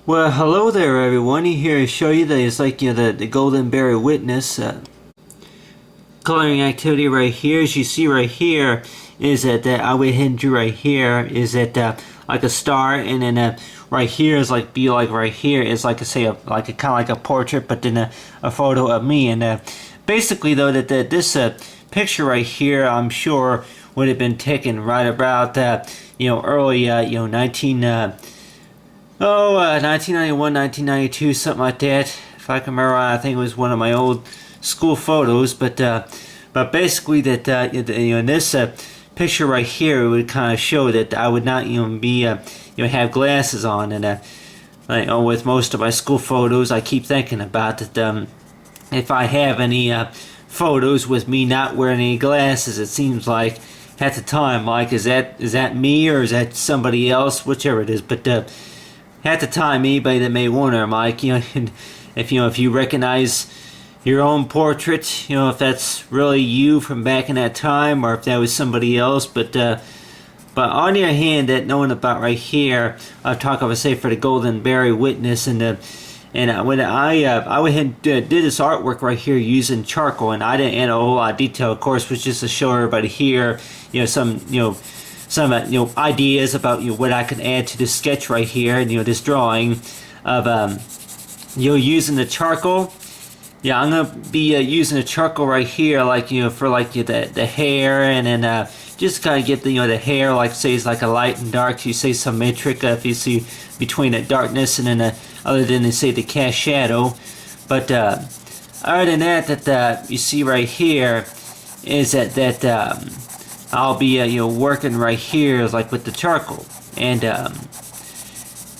Well, hello there, everyone. Here to show you that it's like the Golden Berry Witness coloring activity right here. As you see right here, is that I went ahead and drew right here is that like a star, and then right here is like right here is like like a kind of like a portrait, but then a photo of me. And basically though that this picture right here, I'm sure would have been taken right about early 1991, 1992, something like that. If I can remember, I think it was one of my old school photos. But basically, that in this picture right here, it would kind of show that I would not be have glasses on. And with most of my school photos, I keep thinking about that. If I have any photos with me not wearing any glasses, it seems like at the time, like is that me or is that somebody else, whichever it is. But at the time, anybody that may wonder, Mike, if you recognize your own portrait, if that's really you from back in that time, or if that was somebody else. But on your hand, that knowing about right here, I'm talking about say for the Golden Berry Witness, and when I went ahead and did this artwork right here using charcoal, and I didn't add a whole lot of detail. Of course, was just to show everybody here, some ideas about what I can add to this sketch right here, and this drawing of using the charcoal. Yeah, I'm gonna be using the charcoal right here, like for like the hair, and then just kind of get the hair, like say it's like a light and dark. You say symmetric if you see between the darkness and then other than they say the cast shadow. But other than that, you see right here is that I'll be working right here like with the charcoal, and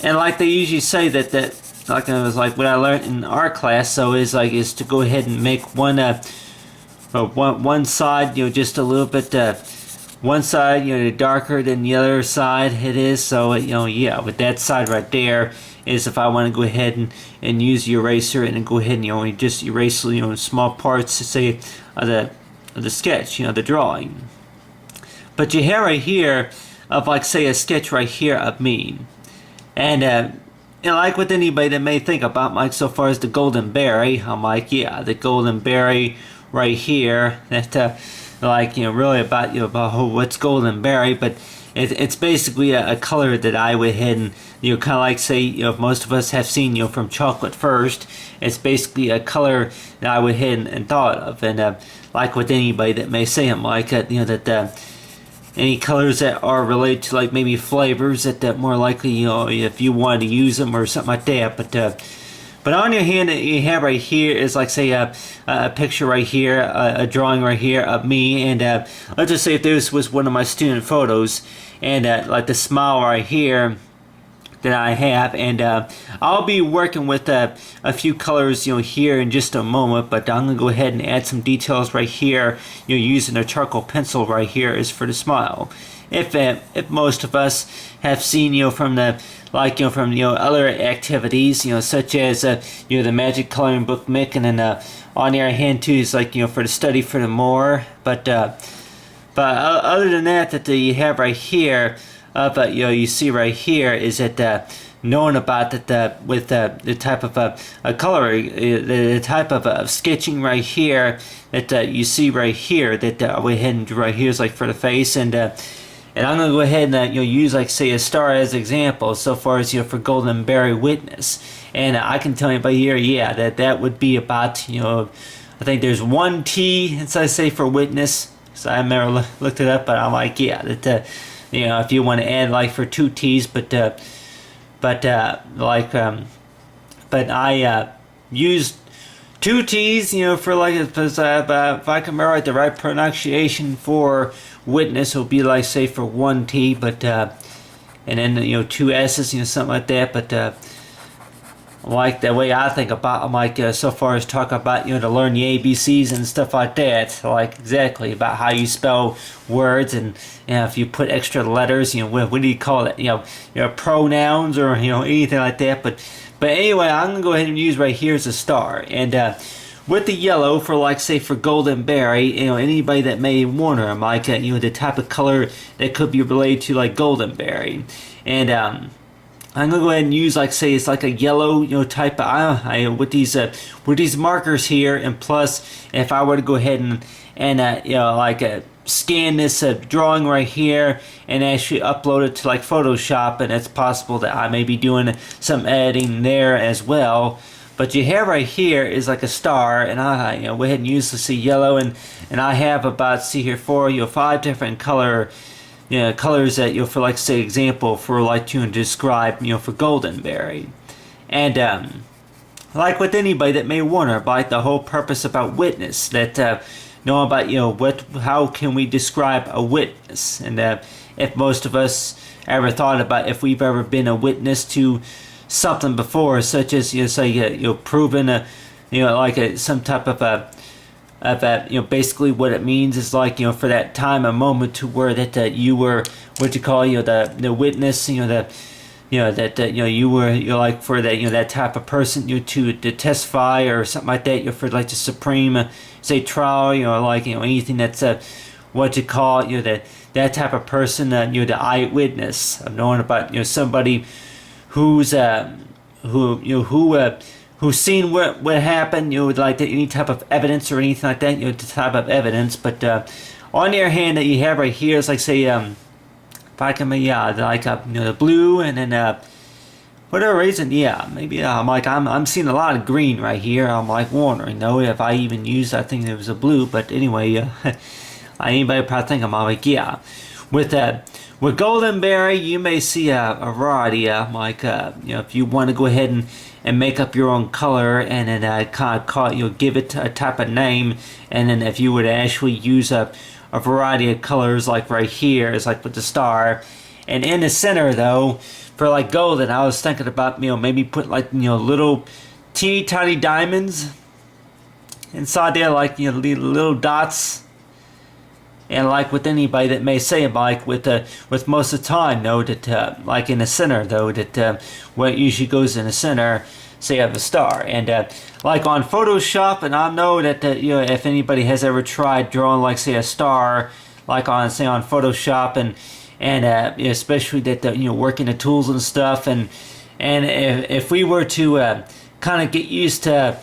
like they usually say that like it was like what I learned in art class. So is to go ahead and make one side just a little bit one side darker than the other side it is. So yeah, with that side right there is if I want to go ahead and use the eraser and then go ahead and just erase small parts to say of the sketch, the drawing. But you have right here of like say a sketch right here of me, and like with anybody that may think about Mike so far as the Golden Berry, I'm like, yeah, the Golden Berry right here, that really about what's Golden Berry. But it's basically a color that I went ahead and kind of like say most of us have seen from Chocolate First. It's basically a color that I went ahead and thought of, and like with anybody that may say I'm like that any colors that are related to like maybe flavors that more likely if you wanted to use them or something like that. But on your hand, that you have right here is like say a picture right here, a drawing right here of me, and let's just say if this was one of my student photos, and like the smile right here that I have, and I'll be working with a few colors here in just a moment. But I'm gonna go ahead and add some details right here using a charcoal pencil right here is for the smile. If most of us have seen from the from other activities such as the magic coloring book Mick, and then on your hand too is like for the study for the more. But other than that you have right here, but you see right here is that knowing about that with the type of coloring, the type of sketching right here that you see right here that I went ahead and drew right here is like for the face, and I'm gonna go ahead and use like say a star as example so far as for Golden Berry Witness, and I can tell you by here, yeah, that would be about I think there's one T inside say for witness. So I never looked it up, but I'm like, yeah, that if you want to add like for two T's, but I used two T's for like if I can remember the right pronunciation for witness, will be like say for one T, but and then two S's, something like that. But like the way I think about them, like so far as talk about to learn the ABCs and stuff like that, like exactly about how you spell words, and if you put extra letters, what do you call it, pronouns or anything like that. But anyway, I'm gonna go ahead and use right here as a star, and with the yellow for like say for Golden Berry, anybody that may wonder, I'm like the type of color that could be related to like Golden Berry, and I'm gonna go ahead and use, like, say, it's like a yellow, type of with these markers here, and plus, if I were to go ahead and like scan this drawing right here and actually upload it to like Photoshop, and it's possible that I may be doing some editing there as well. But you have right here is like a star, and I go ahead and use the yellow, and I have about, see here, 5 different colors that for, like, say, example, for like to describe for Goldenberry. And like with anybody that may wonder about, like, the whole purpose about witness, that know about how can we describe a witness, and if most of us ever thought about if we've ever been a witness to something before, such as say proven some type of basically what it means is like for that time a moment to where that you were what you call the witness, you were like for that that type of person to testify or something like that, for like the supreme say trial, like anything that's what you call that type of person, the eyewitness of knowing about somebody who's who's seen what happened, like any type of evidence or anything like that, the type of evidence. But on the other hand, that you have right here is like, say, if I can, like the blue, and then whatever reason, maybe I'm seeing a lot of green right here. I'm like wondering though if I even used, I think there was a blue, but anyway, anybody probably think I'm like with Goldenberry, you may see a variety of if you want to go ahead and make up your own color, and then kind of give it a type of name, and then if you would actually use a variety of colors, like right here is like with the star, and in the center though for like golden, I was thinking about maybe put like little teeny tiny diamonds inside there, like little dots. And like with anybody that may say, like with most of the time, though, that like in the center, though, that what usually goes in the center, say, of a star, and like on Photoshop, and I know that if anybody has ever tried drawing, like, say, a star, like on Photoshop, and especially that working the tools and stuff, and if we were to kind of get used to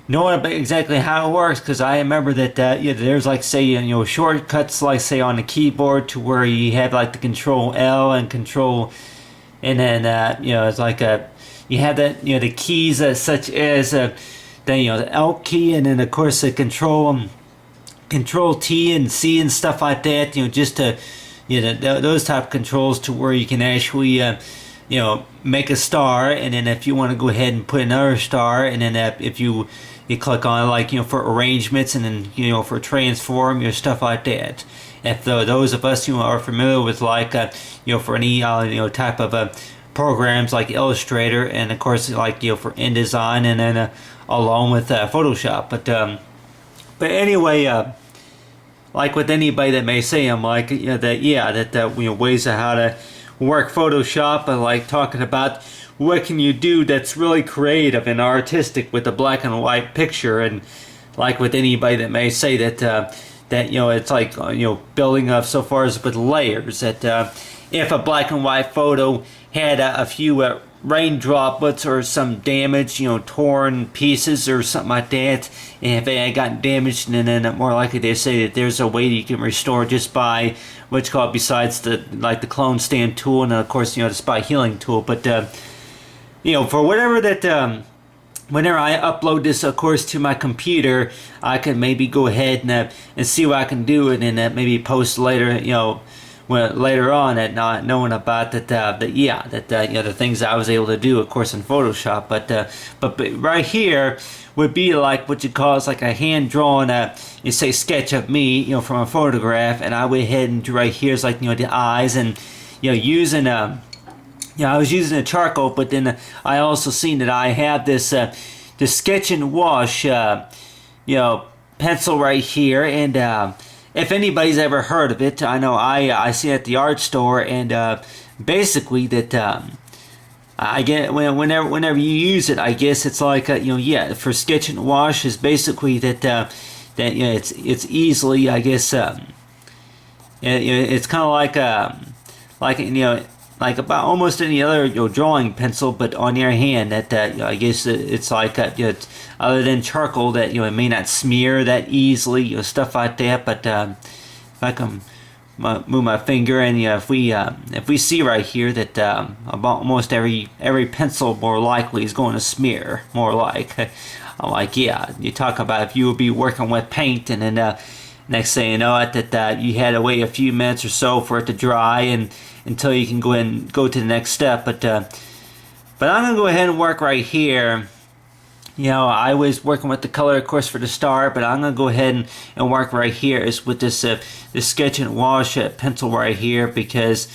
knowing exactly how it works, because I remember that there's like, say, shortcuts, like, say, on the keyboard, to where you have like the Control L and Control, and then it's like you have that the keys such as the L key, and then of course the Control T and C and stuff like that, just to those type of controls, to where you can actually make a star, and then if you want to go ahead and put another star, and then if you click on, like, for arrangements, and then for transform, stuff like that. If those of us who are familiar with, like for any type of programs like Illustrator, and of course like for InDesign, and then along with Photoshop, but anyway, like with anybody that may say, I'm like that ways of how to work Photoshop, and like talking about what can you do that's really creative and artistic with a black and white picture, and like with anybody that may say that it's like building up so far as with layers, that if a black and white photo had a few rain droplets or some damage, torn pieces or something like that, and if they had gotten damaged, and then more likely they say that there's a way that you can restore just by what's called, besides the clone stamp tool, and of course the spot healing tool. But for whatever that whenever I upload this, of course, to my computer, I can maybe go ahead and see what I can do, and then maybe post later, later on, at not knowing about the things I was able to do, of course, in Photoshop. But right here would be like what you call, it's like a hand drawn you say sketch of me, from a photograph, and I went ahead and right here is like the eyes, and using I was using a charcoal, but then I also seen that I have this the sketch and wash pencil right here, and if anybody's ever heard of it, I know I see it at the art store, and basically that I get whenever you use it, I guess it's like for sketch and wash is basically that it's easily, I guess it's kind of like like about almost any other drawing pencil, but on your hand that I guess it's like other than charcoal that it may not smear that easily, stuff like that. But if I can move my finger, and if we see right here that about almost every pencil more likely is going to smear, more like. I'm like, yeah, you talk about if you would be working with paint, and then next thing you know it, that you had to wait a few minutes or so for it to dry, and until you can go ahead and go to the next step. But I'm gonna go ahead and work right here. I was working with the color, of course, for the start, but I'm gonna go ahead and work right here is with this sketch and wash pencil right here, because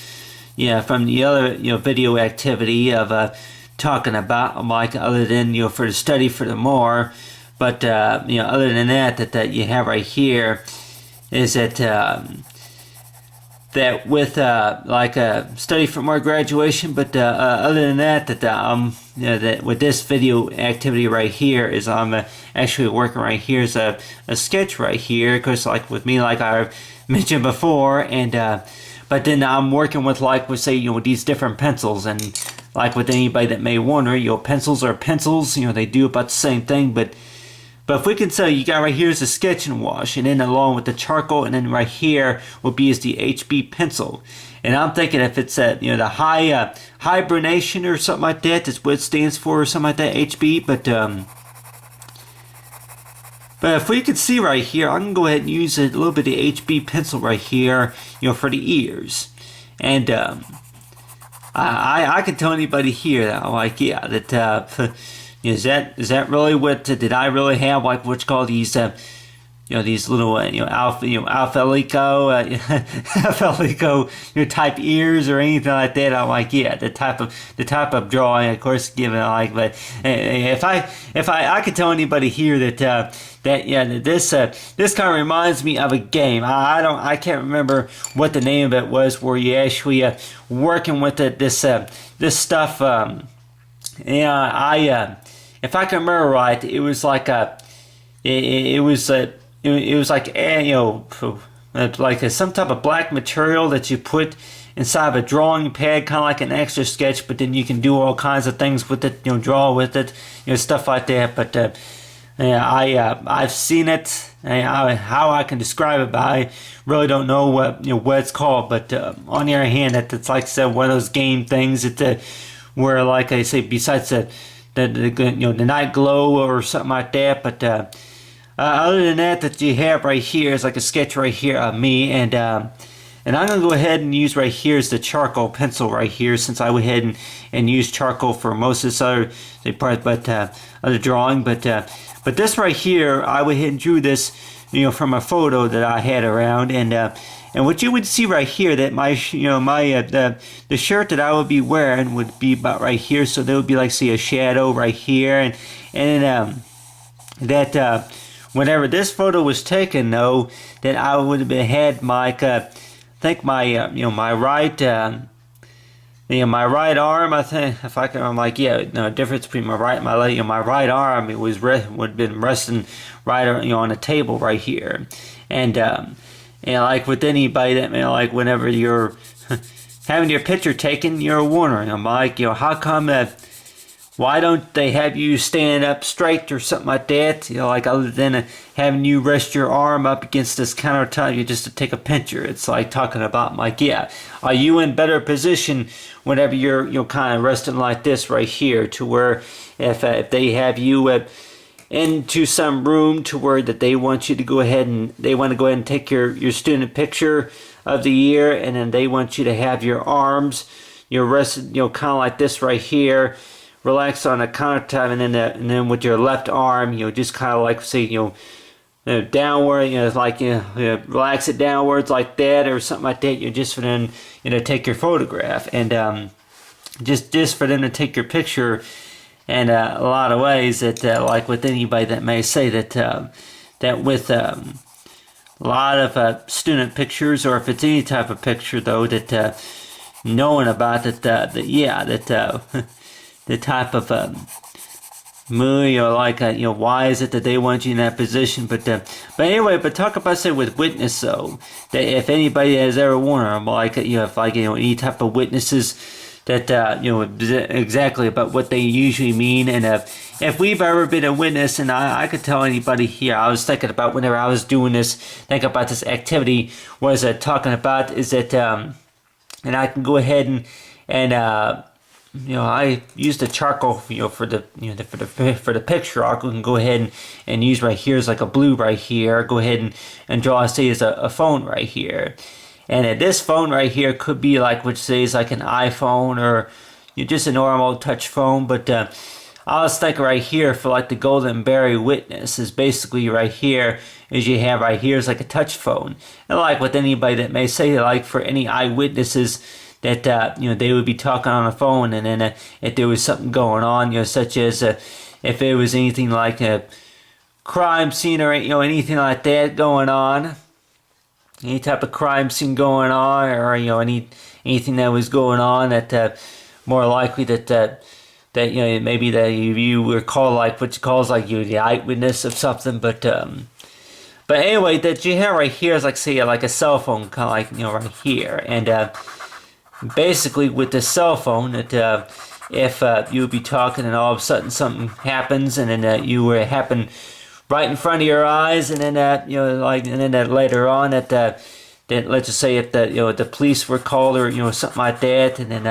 from the other video activity of talking about, like, other than for the study for the more, but other than that you have right here is that that with like a study for more graduation, but other than that that with this video activity right here is I'm actually working right here is a sketch right here, because like with me, like I mentioned before, and but then I'm working with, like, we say, these different pencils, and like with anybody that may wonder, pencils are pencils, they do about the same thing, but if we can say, you got right here is the sketch and wash, and then along with the charcoal, and then right here will be is the HB pencil. And I'm thinking if it's the high hibernation or something like that, that's what it stands for, or something like that, HB. But if we can see right here, I'm gonna go ahead and use a little bit of HB pencil right here, for the ears. And I can tell anybody here that I'm like, yeah, that is that really what did I really have, like what's called these these little alphalico type ears or anything like that? I'm like, yeah, the type of drawing, of course, given like, but if I could tell anybody here that this kind of reminds me of a game. I can't remember what the name of it was, where you actually working with this stuff. If I can remember right, it was like it was like some type of black material that you put inside of a drawing pad, kind of like an extra sketch, but then you can do all kinds of things with it, draw with it, stuff like that. But I've seen it. How I can describe it, but I really don't know what it's called. But on the other hand, it's like I said, one of those game things that where, like I say, besides the night glow or something like that, but other than that you have right here is like a sketch right here of me, and I'm gonna go ahead and use right here is the charcoal pencil right here, since I went ahead and used charcoal for most of this other part, but other drawing, but this right here, I went ahead and drew this from a photo that I had around, and what you would see right here, that my the shirt that I would be wearing would be about right here, so there would be, like, say, a shadow right here, and that whenever this photo was taken, though, that I would have had my I think my my right my right arm, I think, if I can, I'm like, the difference between my right and my left, my right arm, it was would have been resting right on a table right here, and like with anybody that, like whenever you're having your picture taken, you're wondering, I'm like, how come why don't they have you stand up straight or something like that? Like, other than having you rest your arm up against this countertop, just to take a picture. It's like talking about, like, are you in better position whenever you're kind of resting like this right here, to where if they have you into some room to where that they want you to go ahead and take your student picture of the year, and then they want you to have your arms, rested, kind of like this right here, relax on the countertop, and then with your left arm, just kind of like, say, downward, like, relax it downwards like that, or something like that. Just for them, take your photograph, and just for them to take your picture. And a lot of ways that, like with anybody that may say that that with a lot of student pictures, or if it's any type of picture, though, that knowing about that, the type of why is it that they want you in that position? But anyway, but talk about, say, with witness, though, that if anybody has ever wondered, any type of witnesses that exactly about what they usually mean, and if we've ever been a witness, and I could tell anybody here, I was thinking about whenever I was doing this, think about this activity, was talking about is that, and I can go ahead and I used the charcoal, for the for the picture. I can go ahead and use right here as like a blue right here. Go ahead and draw, say, as a phone right here. And this phone right here could be like, which says like an iPhone or just a normal touch phone. But I was thinking right here for like the Golden Berry Witness is basically right here is you have right here is like a touch phone. And like with anybody that may say, like for any eyewitnesses that they would be talking on the phone, and then if there was something going on, such as if it was anything like a crime scene or anything like that going on, any type of crime scene going on, or anything that was going on, that more likely that maybe that you were called like what you calls like you the eyewitness of something, but anyway, that you have right here is like, say, like a cell phone, kind of like right here, and basically with the cell phone, that if you would be talking and all of a sudden something happens, and then you were happen right in front of your eyes, and then and then later on that let's just say if the police were called or something like that, and then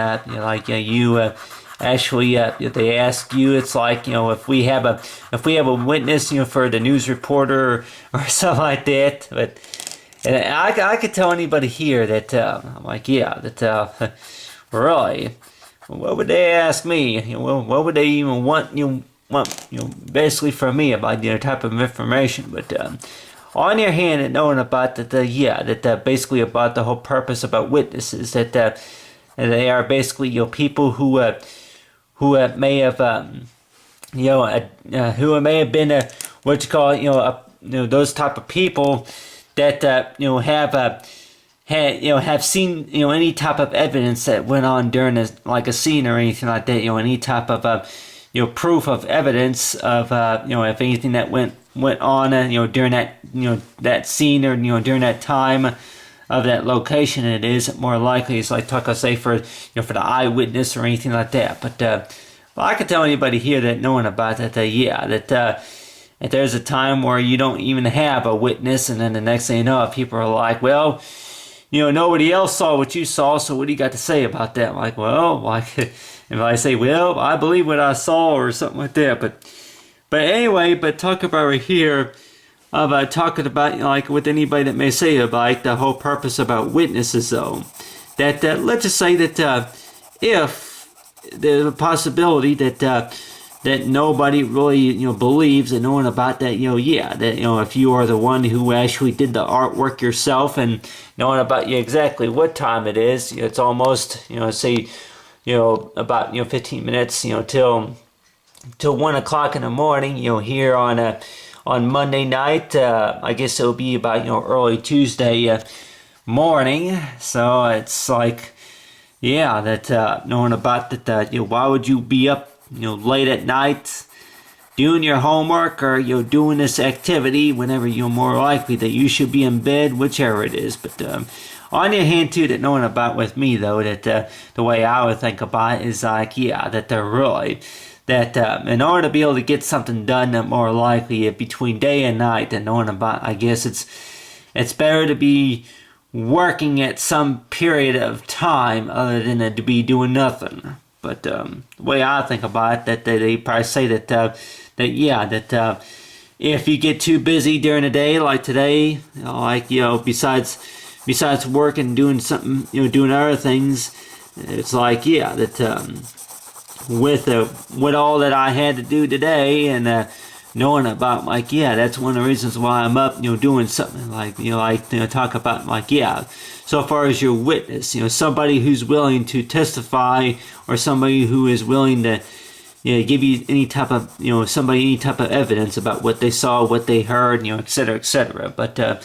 actually they ask you, it's like if we have a witness for the news reporter or something like that, but. And I could tell anybody here that I'm like, that really, what would they ask me? What would they even want basically from me about type of information? But on your hand, and knowing about that basically about the whole purpose about witnesses, that they are basically people who may have who may have been what you call those type of people that have seen any type of evidence that went on during a scene or anything like that, any type of proof of evidence of if anything that went on during that that scene, or during that time of that location. And it is more likely it's like I say for for the eyewitness or anything like that. But I can tell anybody here that knowing about that if there's a time where you don't even have a witness, and then the next thing you know, people are like, well, nobody else saw what you saw, so what do you got to say about that? I'm like, well, if I say, well, I believe what I saw or something like that. But anyway, talk about right here, about talking about, like with anybody that may say about like the whole purpose about witnesses, though, that let's just say that if there's a possibility that nobody really believes, and knowing about that if you are the one who actually did the artwork yourself, and knowing about exactly what time it is, it's almost say about 15 minutes till 1 o'clock in the morning, here on Monday night, I guess it'll be about early Tuesday morning. So it's like that knowing about that why would you be up late at night doing your homework, or doing this activity whenever you're more likely that you should be in bed, whichever it is. But on your hand too, that knowing about with me though, that the way I would think about it is like that they're really that in order to be able to get something done, that more likely between day and night, and knowing about, I guess it's better to be working at some period of time other than to be doing nothing. But the way I think about it, that they probably say that if you get too busy during the day, like today, besides work and doing something, doing other things, it's like that with all that I had to do today, and knowing about that's one of the reasons why I'm up, doing something talk about so far as your witness, somebody who's willing to testify, or somebody who is willing to give you any type of any type of evidence about what they saw, what they heard, etc., etc. But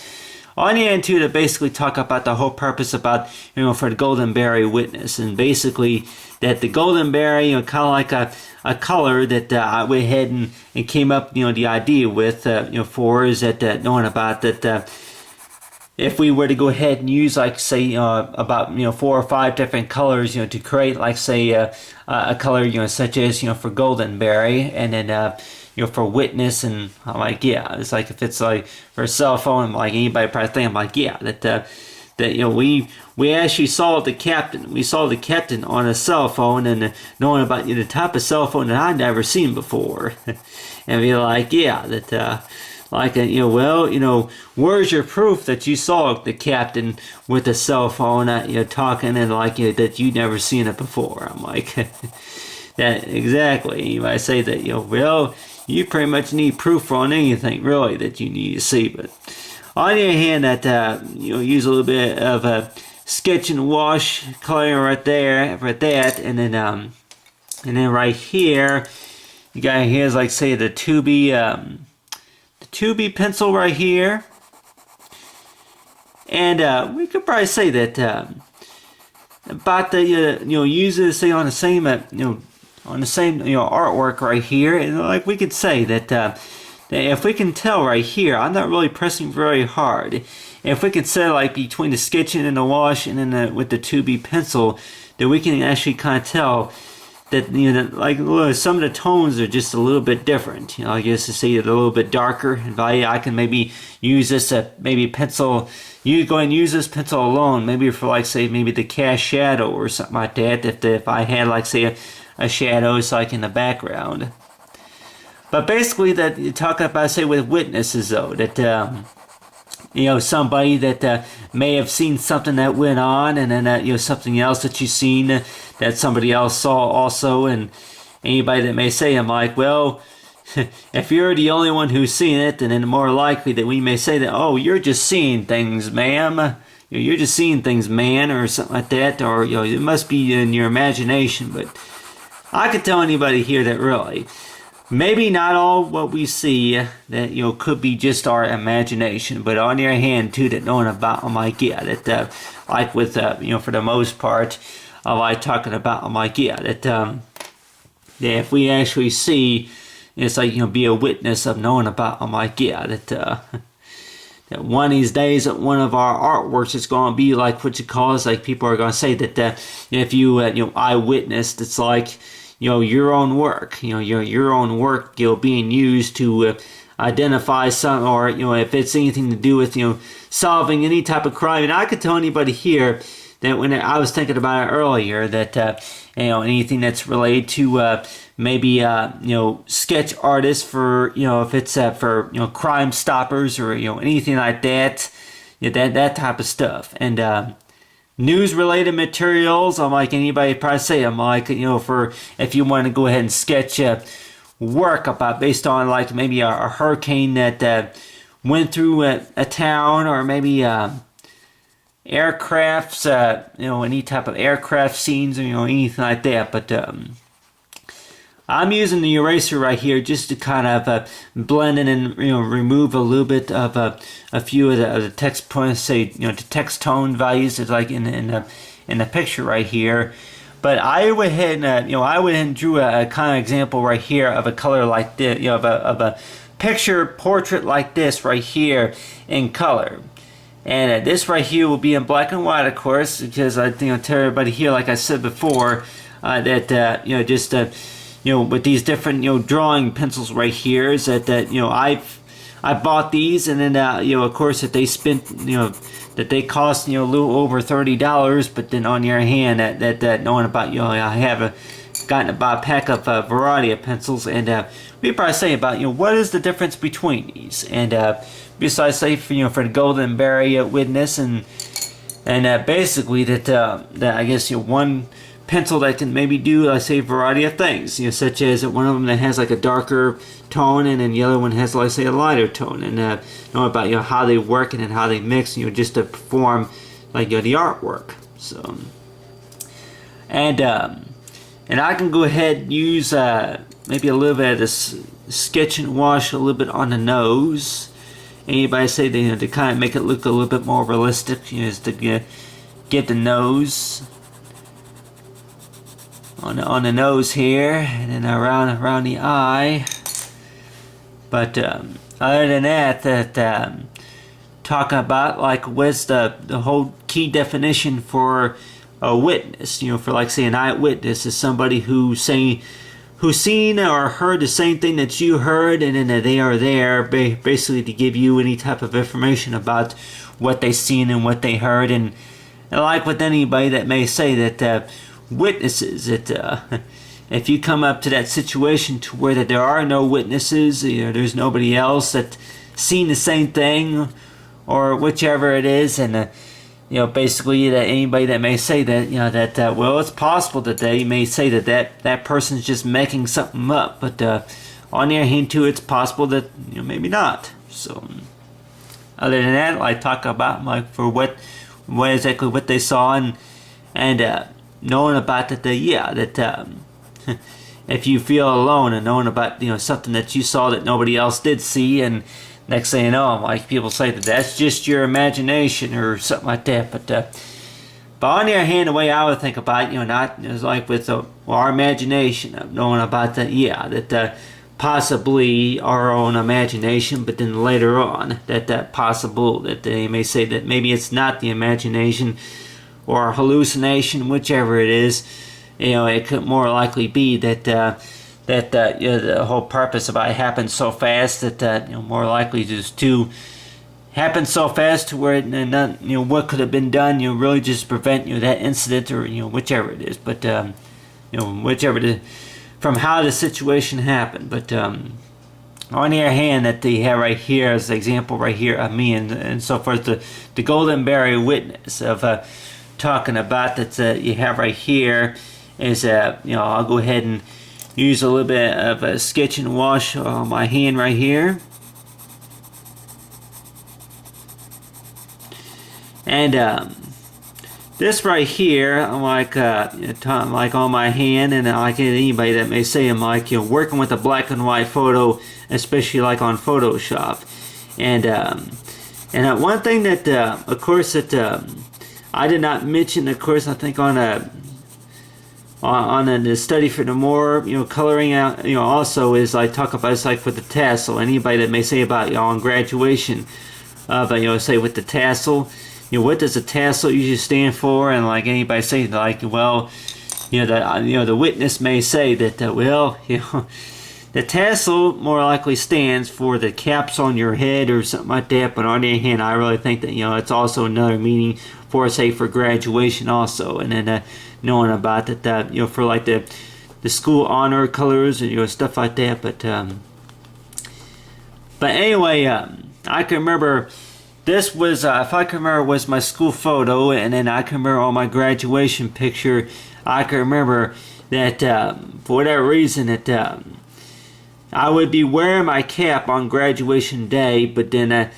on the end too to basically talk about the whole purpose about, for the Goldenberry Witness, and basically that the Goldenberry, kind of like a color that I went ahead and came up, the idea with, for is that knowing about that. If we were to go ahead and use, like, say, about 4 or 5 different colors, to create, like, say, a color, such as, for Goldenberry, and then for Witness, and I'm like, yeah, it's like if it's like for a cell phone, I'm like anybody probably think, I'm like, yeah, that we actually saw the captain. We saw the captain on a cell phone, and knowing about the type of cell phone that I'd never seen before, and be like, yeah, that. Like, well, where's your proof that you saw the captain with a cell phone, talking, and like, that you'd never seen it before? I'm like, that exactly. You might say that, well, you pretty much need proof on anything, really, that you need to see. But on the other hand, that, use a little bit of a sketch and wash color right there for that, and then right here, you got here's like, say, the 2B pencil right here, and we could probably say that about the use it, say, on the same artwork right here, and like we could say that if we can tell right here, I'm not really pressing very hard. If we can say, like, between the sketching and the wash, and then with the 2B pencil, that we can actually kind of tell that, like, some of the tones are just a little bit different. I guess to see it a little bit darker in value. I can maybe use this maybe pencil. You go and use this pencil alone, maybe for, like, say, maybe the cast shadow or something like that. If I had, like, say, a shadow, so like in the background. But basically, that you talk about, say, with witnesses, though, that somebody that may have seen something that went on, and then something else that you've seen that somebody else saw also, and anybody that may say, I'm like, well, if you're the only one who's seen it, then more likely that we may say that, oh, you're just seeing things, ma'am. You're just seeing things, man, or something like that, or it must be in your imagination. But I could tell anybody here that really, maybe not all what we see that could be just our imagination, but on the other hand too, that knowing about, I'm like, yeah, that like with for the most part, I like talking about, I'm like, yeah, that if we actually see, it's like be a witness of knowing about, I'm like, yeah, that that one of these days that one of our artworks is going to be like what you call is like people are going to say that if you eyewitnessed, it's like your own work, your own work, being used to identify some, or if it's anything to do with solving any type of crime. And I could tell anybody here that when I was thinking about it earlier, that anything that's related to maybe sketch artists for if it's for Crime Stoppers or anything like that, that type of stuff, and news related materials. I'm like anybody probably say, I'm like for if you want to go ahead and sketch work about based on like maybe a hurricane that went through a town, or maybe aircrafts, any type of aircraft scenes, or anything like that. But I'm using the eraser right here just to kind of blend in and remove a little bit of a few of the text points, say the text tone values that's like in the picture right here. But I went ahead and drew a kind of example right here of a color like this, of a picture portrait like this right here in color. And this right here will be in black and white, of course, because I tell everybody here, like I said before, that just with these different drawing pencils right here, is that I bought these, and then of course that they spent that they cost a little over $30, but then on the other hand that knowing about I have gotten about a pack of a variety of pencils, and we probably say about what is the difference between these, and besides say for for the Goldenberry Witness, and basically that I guess one pencil that can maybe do, I say, a variety of things, such as one of them that has like a darker tone, and then the other one has, like, say, a lighter tone, and know about how they work and how they mix, just to perform like the artwork. So and I can go ahead and use maybe a little bit of this sketch and wash a little bit on the nose, anybody say that, to kind of make it look a little bit more realistic, is to get the nose on the nose here, and then around the eye. But other than that, talking about like what's the whole key definition for a witness, for like say an eyewitness is somebody who's seen or heard the same thing that you heard, and then they are there basically to give you any type of information about what they seen and what they heard. And like with anybody that may say that witnesses, that if you come up to that situation to where that there are no witnesses, there's nobody else that seen the same thing or whichever it is, and basically that anybody that may say that, well, it's possible that they may say that person's just making something up, but on the other hand too, it's possible that maybe not. So other than that, I talk about like for what exactly what they saw, and knowing about that if you feel alone and knowing about something that you saw that nobody else did see, and next thing you know, like people say that's just your imagination or something like that. But on the other hand, the way I would think about it, not is like with our imagination of knowing about that possibly our own imagination, but then later on that possible that they may say that maybe it's not the imagination or hallucination, whichever it is. It could more likely be that the whole purpose about it happened so fast that more likely just to happen so fast to where what could have been done really just prevent that incident, or whichever it is, but whichever from how the situation happened. But on the other hand, that they have right here as the example right here of me and so forth, the Golden Bear witness of talking about that you have right here is I'll go ahead and use a little bit of a sketch and wash on my hand right here, and this right here, I'm like on my hand, and like anybody that may say I'm like working with a black and white photo, especially like on Photoshop, and one thing that of course that I did not mention, of course, I think on the study for the more coloring out, also is like talk about, it's like with the tassel. Anybody that may say about on graduation of say with the tassel, what does the tassel usually stand for? And like anybody say like, well, the witness may say that well, the tassel more likely stands for the caps on your head or something like that. But on the other hand, I really think that it's also another meaning for, say, for graduation also. And then knowing about that for like the school honor colors and stuff like that. But anyway, I can remember this was if I can remember, was my school photo, and then I can remember on my graduation picture, I can remember that for whatever reason that I would be wearing my cap on graduation day, but then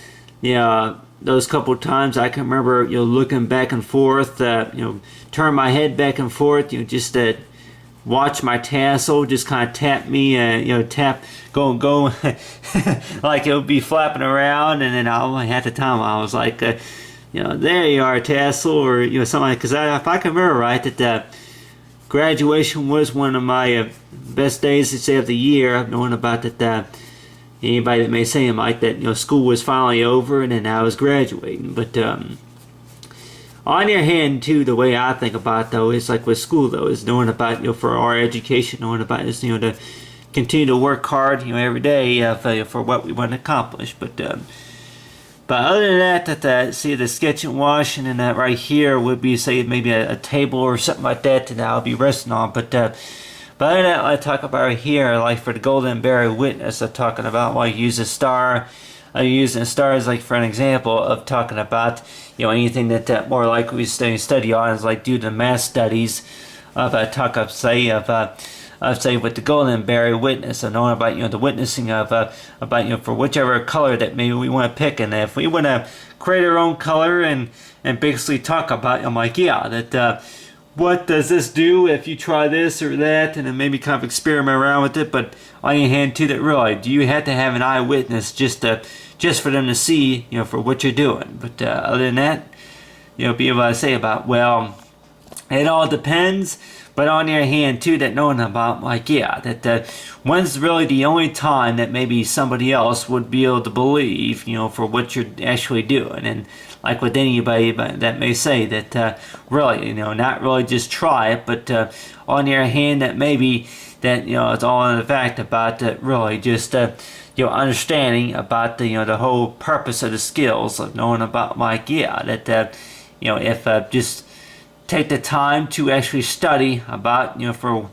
those couple of times I can remember looking back and forth, turn my head back and forth, just to watch my tassel just kind of tap me, tap, go like it would be flapping around, and then at the time I was like, there you are, tassel, or something like, because if I can remember right, that graduation was one of my best days to say of the year, knowing about that. Anybody that may say like that, school was finally over and then I was graduating. But on the other hand, too, the way I think about it, though, is like with school, though, is knowing about for our education, knowing about is to continue to work hard, every day for what we want to accomplish. But other than that, see the sketch and wash, and then that right here would be, say, maybe a table or something like that I'll be resting on. But other than that, I talk about right here, like for the Golden Bear witness, I'm talking about like use a star. I'm using a star as like for an example of talking about anything that more likely we study on is like due to math studies of say with the Golden Bear witness, and knowing about the witnessing of about for whichever color that maybe we want to pick, and if we want to create our own color and basically talk about, I'm like, that what does this do if you try this or that, and then maybe kind of experiment around with it. But on the other hand too, that really, do you have to have an eyewitness just to just for them to see, for what you're doing. But other than that, be able to say about, well, it all depends. But on the other hand, too, that knowing about, like, yeah, that when's really the only time that maybe somebody else would be able to believe, for what you're actually doing. And like with anybody that may say that really, not really just try it, but on the other hand, that maybe that, it's all in the fact about really just, understanding about the whole purpose of the skills of knowing about, like, yeah, that, if just take the time to actually study about, for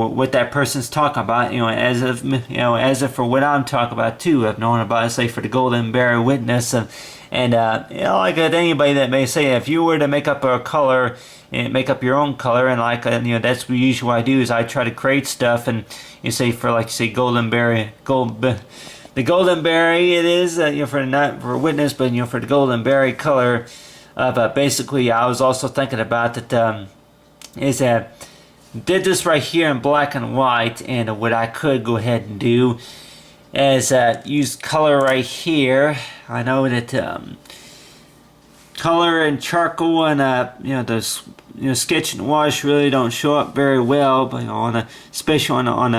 what that person's talking about, as if for what I'm talking about too, of knowing about, say, for the golden bearer witness, and like anybody that may say, if you were to make up a color and make up your own color, and like that's usually what I do, is I try to create stuff, and you say for, like, say, golden berry, the golden berry it is, for not for witness, but for the golden berry color. But basically, I was also thinking about that is that did this right here in black and white, and what I could go ahead and do is use color right here. I know that color and charcoal and those sketch and wash really don't show up very well, but especially on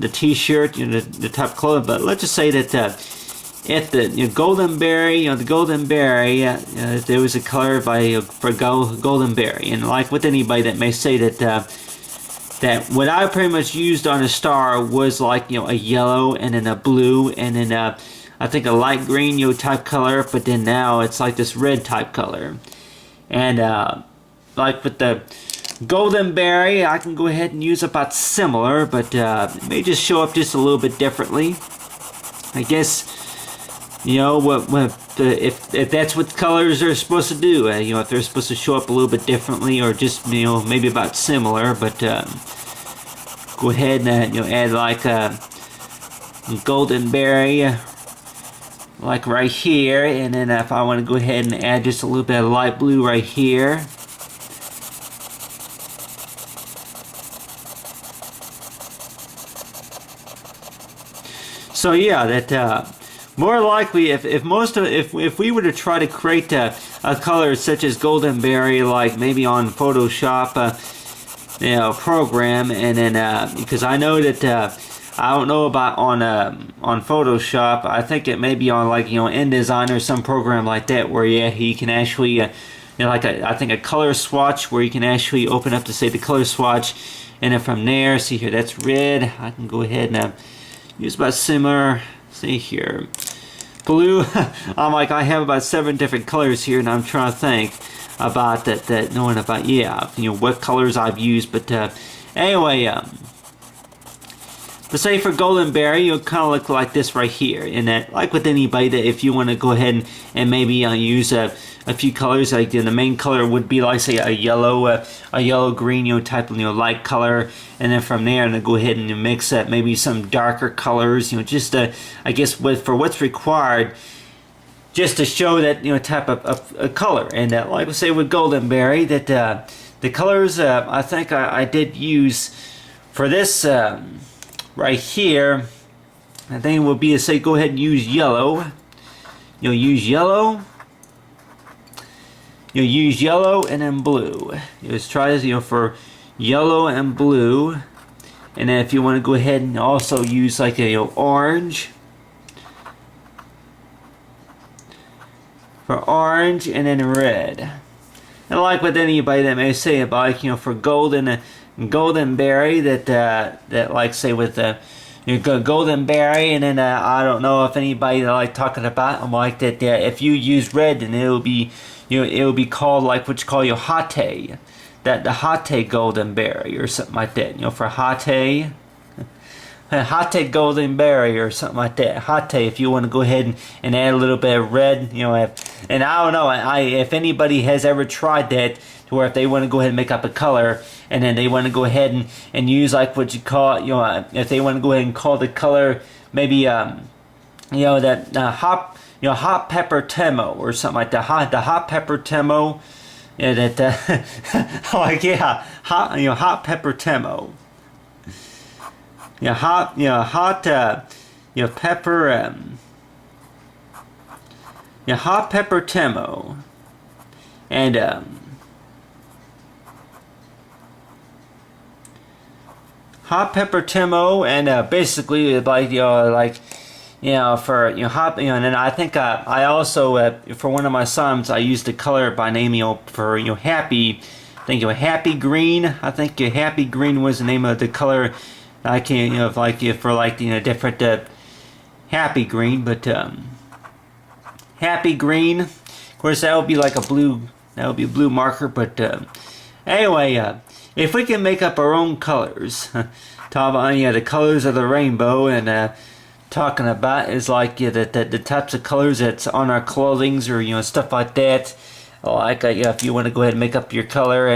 the t-shirt, the type of clothing. But let's just say that. If the golden berry, the golden berry, there was a color for golden berry, and like with anybody that may say that that what I pretty much used on a star was like a yellow and then a blue and then I think a light green type color, but then now it's like this red type color, and like with the golden berry, I can go ahead and use about similar, but it may just show up just a little bit differently, I guess. If that's what colors are supposed to do, if they're supposed to show up a little bit differently, or just maybe about similar, but go ahead and add like a golden berry, like right here, and then if I want to go ahead and add just a little bit of light blue right here. So yeah, that. More likely, if we were to try to create a color such as golden berry, like maybe on Photoshop, program, and then because I know that I don't know about on Photoshop. I think it may be on like InDesign or some program like that, where you can actually like I think a color swatch, where you can actually open up to say the color swatch, and then from there, see here, that's red. I can go ahead and use about similar. See here, blue. I'm like, I have about 7 different colors here, and I'm trying to think about that knowing about what colors I've used. But anyway, but say for golden berry, you'll kind of look like this right here, and that, like with anybody, that if you want to go ahead and maybe use a few colors, like the main color would be like, say, a yellow green type of light color, and then from there, and then go ahead and mix that maybe some darker colors, just I guess for what's required, just to show that type of a color. And like I say with golden berry, that the colors I think I did use for this right here, I think it would be to say go ahead and use yellow. Use yellow. Use yellow and then blue. Just try this, for yellow and blue, and then if you want to go ahead and also use like a orange for orange, and then red. And like with anybody that may say about for golden berry, that like say with golden berry, and then I don't know if anybody that like talking about them like that. If you use red, then it will be it will be called like what you call your hate, that the hate golden berry or something like that. For hate golden berry or something like that. Hate, if you want to go ahead and add a little bit of red, and I don't know, if anybody has ever tried that, to where if they want to go ahead and make up a color, and then they want to go ahead and use like what you call, if they want to go ahead and call the color maybe that hot pepper Temo or something like that. The hot pepper Temo, that like hot pepper Temo. Hot pepper hot pepper Temo, and hot pepper Temo, and basically like for hot and then I think I also for one of my sons I used the color by name for happy. I think happy green. I think happy green was the name of the color. I can for different happy green, but happy green. Of course, that would be like a blue. That would be a blue marker. But anyway, if we can make up our own colors, talk about the colors of the rainbow, and talking about is like the types of colors that's on our clothings or stuff like that. Like if you want to go ahead and make up your color,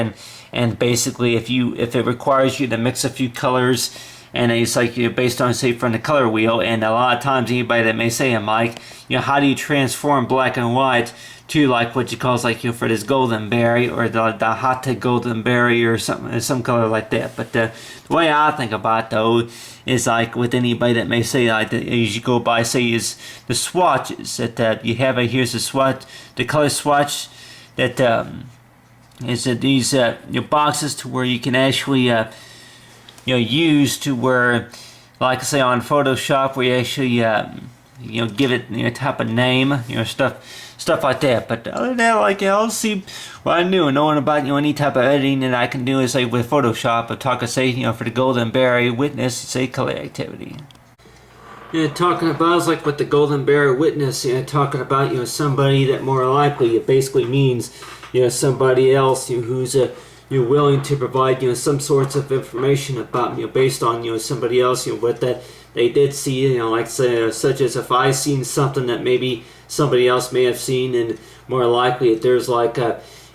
and basically if it requires you to mix a few colors. And it's like based on, say, from the color wheel. And a lot of times anybody that may say, Mike, how do you transform black and white to like what you call like for this golden berry or the hot golden berry or some color like that. But the way I think about it, though, is like with anybody that may say like as you go by, say, is the swatches that you have. Here's the swatch, the color swatch that is these boxes to where you can actually use to where, like I say on Photoshop, where you actually give it type of name, stuff like that. But other than that, like I'll see what I knew and knowing about any type of editing that I can do is like with Photoshop. But talk say for the golden berry witness, say color activity. Talking about is like with the golden berry witness, talking about somebody that more likely it basically means somebody else who's you're willing to provide some sorts of information about based on somebody else what that they did see like say such as if I seen something that maybe somebody else may have seen, and more likely if there's like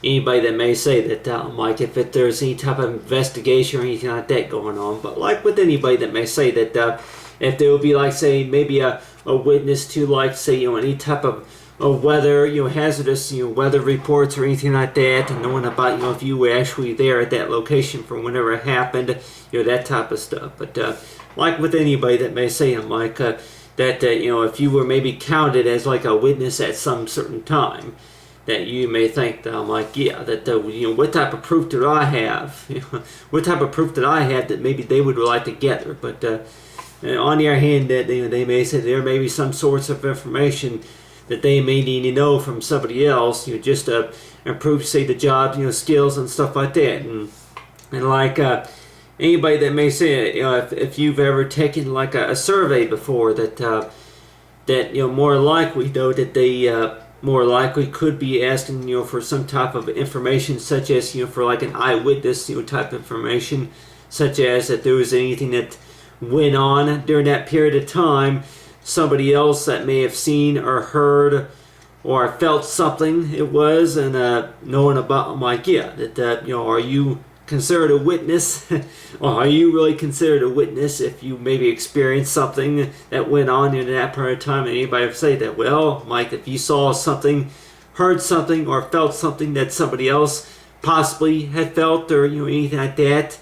anybody that may say that like if there's any type of investigation or anything like that going on. But like with anybody that may say that if there would be like say maybe a witness to like say any type of weather, hazardous, weather reports or anything like that, and knowing about, if you were actually there at that location for whenever it happened, that type of stuff. But like with anybody that may say, like that, if you were maybe counted as like a witness at some certain time, that you may think that I'm like, yeah, that what type of proof do I have? What type of proof did I have that maybe they would like to gather? But on the other hand, that they may say there may be some sorts of information that they may need to know from somebody else, just to improve, say, the job, skills and stuff like that. And like anybody that may say, if you've ever taken like a survey before, that more likely though that they more likely could be asking for some type of information, such as for like an eyewitness type information, such as that there was anything that went on during that period of time. Somebody else that may have seen or heard or felt something it was, and knowing about, I'm like, yeah, that are you considered a witness, or are you really considered a witness if you maybe experienced something that went on in that period of time? And anybody would say that, well, Mike, if you saw something, heard something, or felt something that somebody else possibly had felt, or anything like that.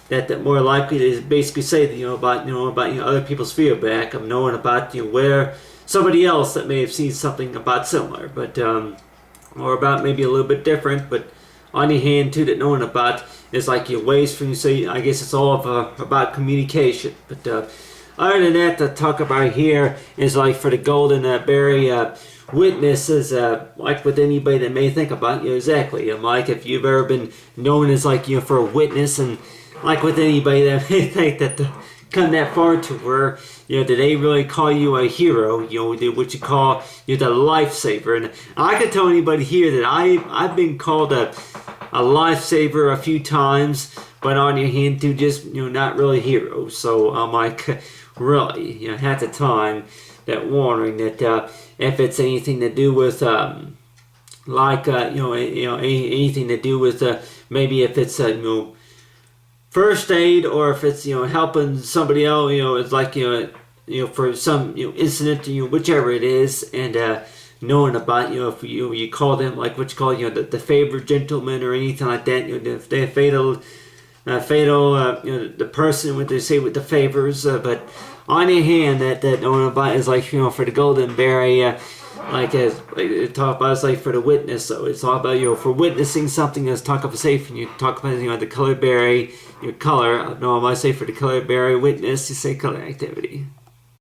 That more likely to basically say that, about other people's feedback of knowing about where somebody else that may have seen something about similar, but or about maybe a little bit different. But on the hand too, that knowing about is like ways for you to say. I guess it's all about communication. But other than that, to talk about here is like for the golden berry witnesses, like with anybody that may think about exactly. Like if you've ever been known as like for a witness, and like with anybody that may think that come that far to where do they really call you a hero? What you call the lifesaver. And I can tell anybody here that I've been called a lifesaver a few times, but on the hand too, just not really hero. So I'm like, really, at the time that wondering that if it's anything to do with like anything to do with maybe if it's first aid, or if it's helping somebody else, it's like for some incident, whichever it is, and knowing about if you call them like what you call the favored gentleman or anything like that, if they're fatal the person what they say with the favors, but on the hand that knowing about is like for the golden berry like talk about, it's like for the witness. So it's all about, for witnessing something. Let's talk about safe, and you talk about, the color berry, your color. No, I might say for the color berry witness, you say color activity.